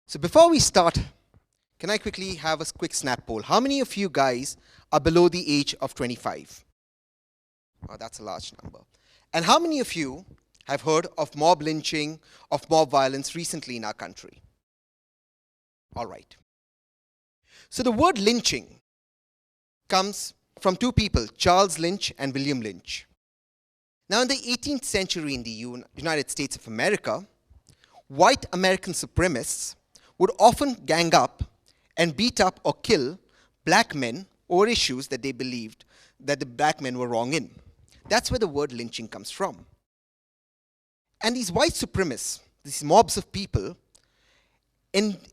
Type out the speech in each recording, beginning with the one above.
So before we start, can I quickly have a quick snap poll? How many of you guys are below the age of 25? Oh, that's a large number. And how many of you have heard of mob lynching, of mob violence recently in our country? All right. So the word lynching comes from two people, Charles Lynch and William Lynch. Now in the 18th century in the United States of America, white American supremacists would often gang up and beat up or kill black men over issues that they believed that the black men were wrong in. That's where the word lynching comes from. And these white supremacists, these mobs of people,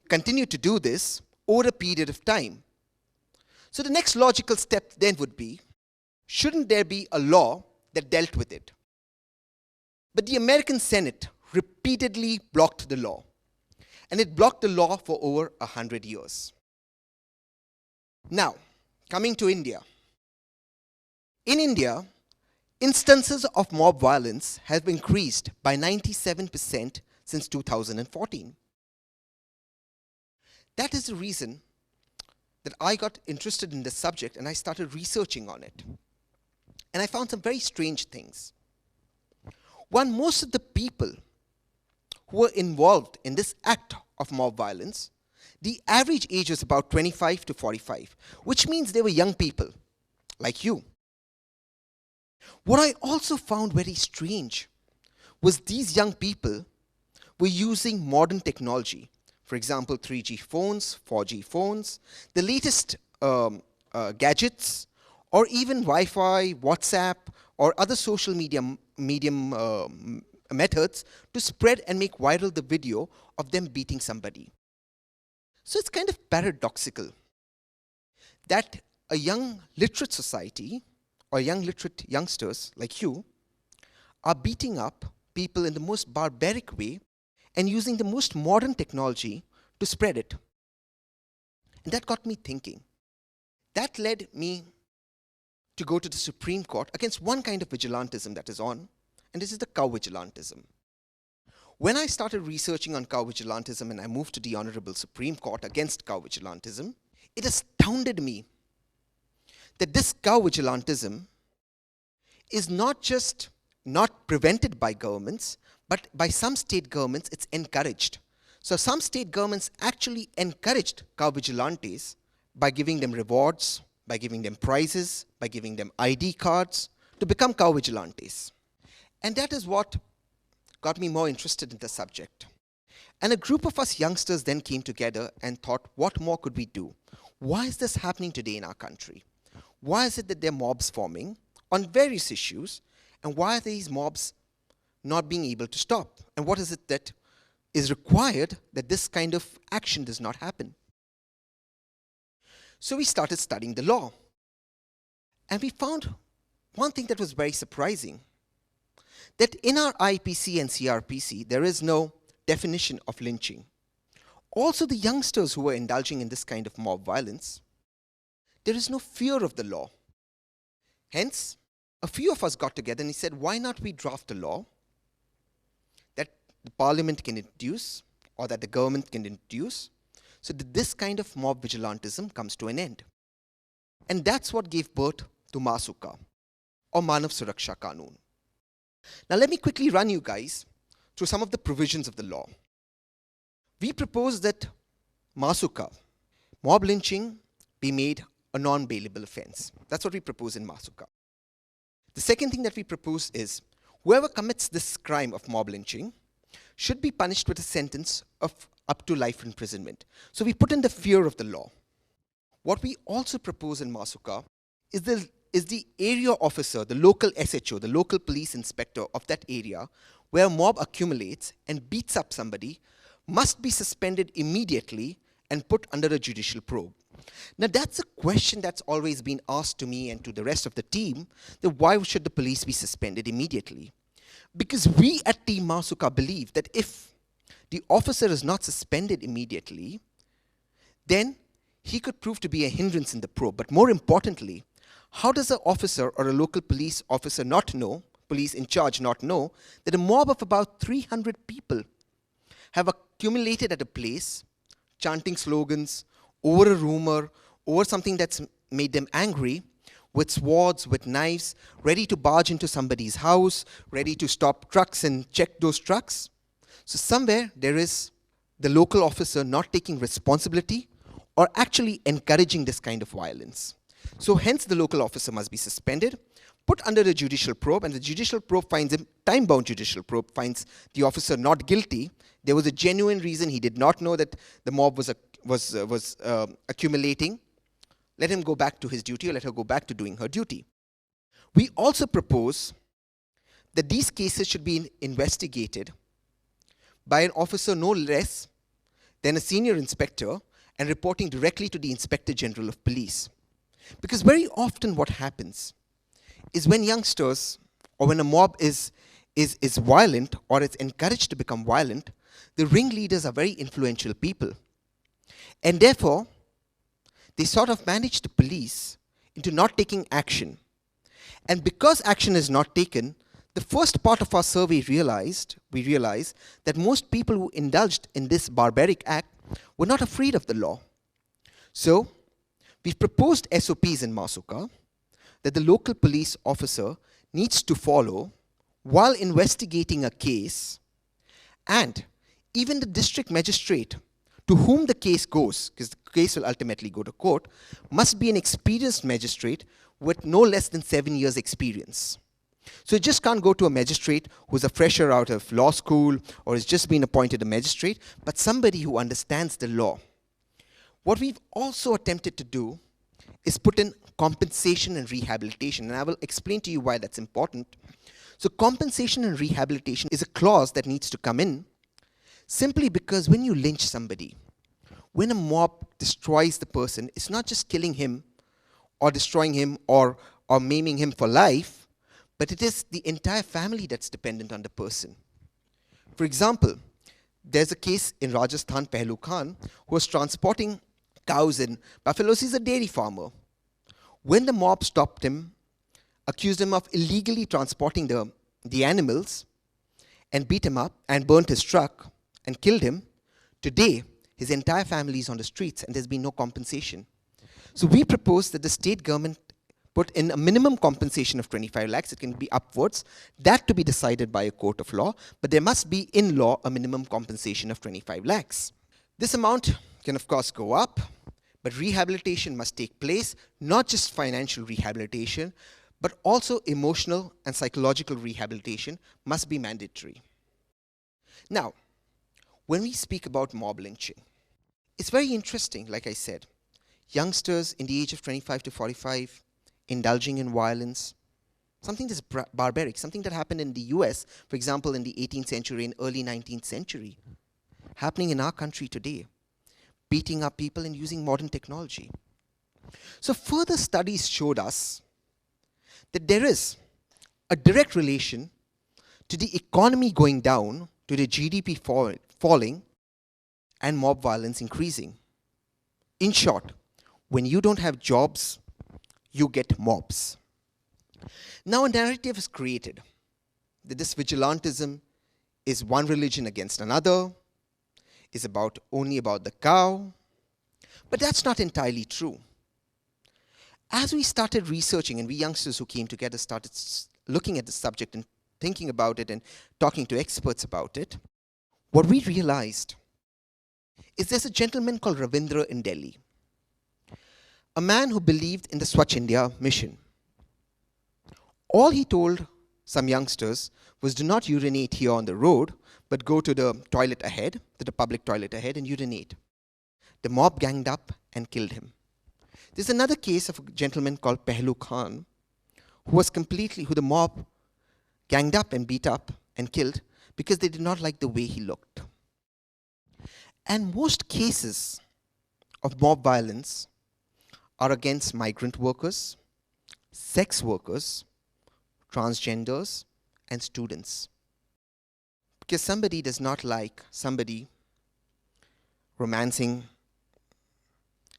continue to do this over a period of time. So the next logical step then would be, shouldn't there be a law that dealt with it? But the American Senate repeatedly blocked the law. And it blocked the law for over 100 years. Now, coming to India. In India, instances of mob violence have increased by 97% since 2014. That is the reason that I got interested in this subject and I started researching on it. And I found some very strange things. One, most of the people who were involved in this act of mob violence, the average age was about 25 to 45, which means they were young people, like you. What I also found very strange was these young people were using modern technology. For example, 3G phones, 4G phones, the latest gadgets, or even Wi-Fi, WhatsApp, or other social media methods to spread and make viral the video of them beating somebody. So it's kind of paradoxical that a young literate society or young literate youngsters like you are beating up people in the most barbaric way and using the most modern technology to spread it. And that got me thinking. That led me to go to the Supreme Court against one kind of vigilantism that is on, and this is the cow vigilantism. When I started researching on cow vigilantism and I moved to the Honorable Supreme Court against cow vigilantism, it astounded me that this cow vigilantism is not just not prevented by governments, but by some state governments it's encouraged. So some state governments actually encouraged cow vigilantes by giving them rewards, by giving them prizes, by giving them ID cards to become cow vigilantes. And that is what got me more interested in the subject. And a group of us youngsters then came together and thought, what more could we do? Why is this happening today in our country? Why is it that there are mobs forming on various issues? And why are these mobs not being able to stop? And what is it that is required that this kind of action does not happen? So we started studying the law. And we found one thing that was very surprising, that in our IPC and CRPC, there is no definition of lynching. Also, the youngsters who were indulging in this kind of mob violence, there is no fear of the law. Hence, a few of us got together and he said, why not we draft a law that the parliament can introduce or that the government can introduce so that this kind of mob vigilantism comes to an end. And that's what gave birth to MASUKA, or Manav Suraksha Kanun. Now let me quickly run you guys through some of the provisions of the law. We propose that MASUKA, mob lynching, be made a non-bailable offense. That's what we propose in MASUKA. The second thing that we propose is whoever commits this crime of mob lynching should be punished with a sentence of up to life imprisonment. So we put in the fear of the law. What we also propose in MASUKA is the area officer, the local SHO, the local police inspector of that area where a mob accumulates and beats up somebody must be suspended immediately and put under a judicial probe. Now that's a question that's always been asked to me and to the rest of the team, that why should the police be suspended immediately? Because we at Team MASUKA believe that if the officer is not suspended immediately, then he could prove to be a hindrance in the probe. But more importantly, how does an officer or a local police officer not know, police in charge not know, that a mob of about 300 people have accumulated at a place chanting slogans over a rumor, over something that's made them angry, with swords, with knives, ready to barge into somebody's house, ready to stop trucks and check those trucks. So somewhere there is the local officer not taking responsibility or actually encouraging this kind of violence. So hence the local officer must be suspended, put under a judicial probe, and the judicial probe finds him, time-bound judicial probe finds the officer not guilty. There was a genuine reason. He did not know that the mob was accumulating. Let him go back to his duty, or let her go back to doing her duty. We also propose that these cases should be investigated by an officer no less than a senior inspector and reporting directly to the Inspector General of Police. Because very often what happens is when youngsters or when a mob is violent or is encouraged to become violent, the ringleaders are very influential people. And therefore, they sort of manage the police into not taking action. And because action is not taken, the first part of our survey we realized that most people who indulged in this barbaric act were not afraid of the law. So, we've proposed SOPs in MASUKA that the local police officer needs to follow while investigating a case, and even the district magistrate to whom the case goes, because the case will ultimately go to court, must be an experienced magistrate with no less than 7 years' experience. So it just can't go to a magistrate who's a fresher out of law school or has just been appointed a magistrate, but somebody who understands the law. What we've also attempted to do is put in compensation and rehabilitation, and I will explain to you why that's important. So compensation and rehabilitation is a clause that needs to come in simply because when you lynch somebody, when a mob destroys the person, it's not just killing him or destroying him or maiming him for life, but it is the entire family that's dependent on the person. For example, there's a case in Rajasthan, Pehlu Khan, who was transporting cows and buffaloes. He's a dairy farmer. When the mob stopped him, accused him of illegally transporting the animals, and beat him up and burnt his truck and killed him, today his entire family is on the streets and there's been no compensation. So we propose that the state government put in a minimum compensation of 25 lakhs. It can be upwards, that to be decided by a court of law, but there must be in law a minimum compensation of 25 lakhs. This amount can of course go up, but rehabilitation must take place, not just financial rehabilitation, but also emotional and psychological rehabilitation must be mandatory. Now, when we speak about mob lynching, it's very interesting, like I said. Youngsters in the age of 25 to 45 indulging in violence, something that's barbaric, something that happened in the US, for example, in the 18th century and early 19th century, happening in our country today, beating up people and using modern technology. So further studies showed us that there is a direct relation to the economy going down, to the GDP falling, and mob violence increasing. In short, when you don't have jobs, you get mobs. Now a narrative is created that this vigilantism is one religion against another, is only about the cow, but that's not entirely true. As we started researching, and we youngsters who came together started looking at the subject and thinking about it and talking to experts about it, what we realized is there's a gentleman called Ravindra in Delhi, a man who believed in the Swachh India mission. All he told some youngsters was, do not urinate here on the road, but go to the toilet ahead, to the public toilet ahead, and urinate. The mob ganged up and killed him. There's another case of a gentleman called Pehlu Khan, who the mob ganged up and beat up and killed because they did not like the way he looked. And most cases of mob violence are against migrant workers, sex workers, transgenders, and students. Because somebody does not like somebody romancing,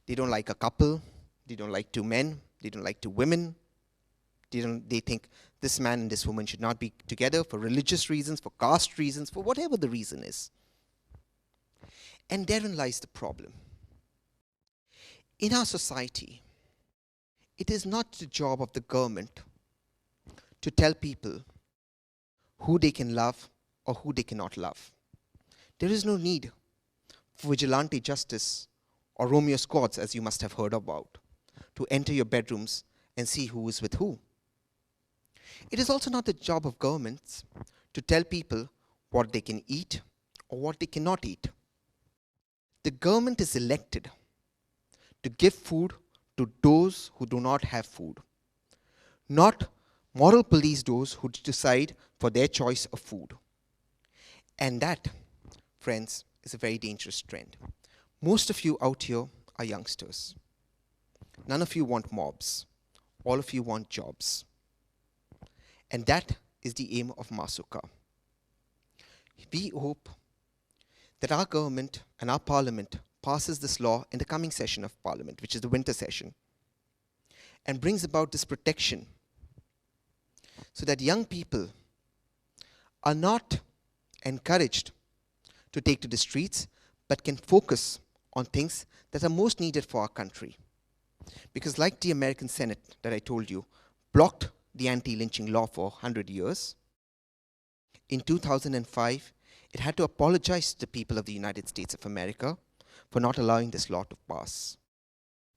they don't like a couple, they don't like two men, they don't like two women, they think this man and this woman should not be together for religious reasons, for caste reasons, for whatever the reason is. And therein lies the problem. In our society, it is not the job of the government to tell people who they can love or who they cannot love. There is no need for vigilante justice or Romeo squads, as you must have heard about, to enter your bedrooms and see who is with who. It is also not the job of governments to tell people what they can eat or what they cannot eat. The government is elected to give food to those who do not have food, not moral police those who decide for their choice of food. And that, friends, is a very dangerous trend. Most of you out here are youngsters. None of you want mobs. All of you want jobs. And that is the aim of MASUKA. We hope that our government and our parliament passes this law in the coming session of parliament, which is the winter session, and brings about this protection so that young people are not encouraged to take to the streets, but can focus on things that are most needed for our country. Because like the American Senate that I told you, blocked the anti-lynching law for 100 years, in 2005, it had to apologize to the people of the United States of America for not allowing this law to pass.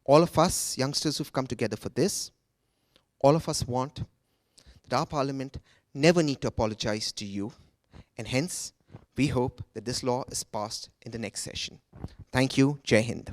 All of us, youngsters who've come together for this, all of us want that our parliament never need to apologize to you, and hence, we hope that this law is passed in the next session. Thank you. Jai Hind.